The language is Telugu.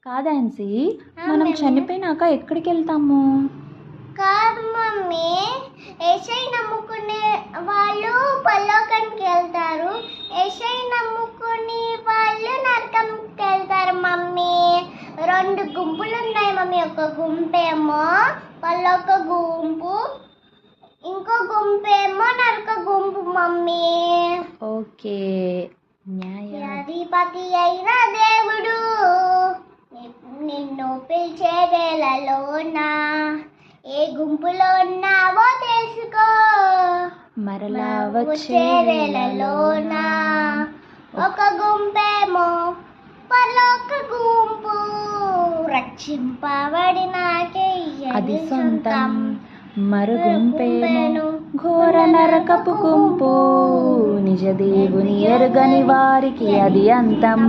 కాదాన్సి, మనం చనిపోయినాక ఎక్కడికి వెళ్తాము? కాదు మమ్మీ, ఏసై నమ్ముకునే వాళ్ళు పరలోకానికి వెళ్తారు, ఏసై నమ్ముకునే వాళ్ళు నరకంకి వెళ్తారు మమ్మీ. 2 గుంపులు ఉన్నాయి మమ్మీ. ఒక గుంపేమో పరలోక గుంపు, ఇంకో గుంపేమో నరక గుంపు మమ్మీ. ఓకే, న్యాయాధిపతి అయిన దేవుడు నిన్ను పిలిచే వేళలోనా ఏ గుంపులో ఉన్నావో తెలుసుకో. మరలా వచ్చే వేళలోనా ఒక గుంపేమో పరలోక గుంపు, రక్షింపబడినాకే అది సొంతం. మరు గుంపేమో ఘోర నరకపు గుంపు, నిజ దేవుని ఎరుగని వారికి అది అంతం.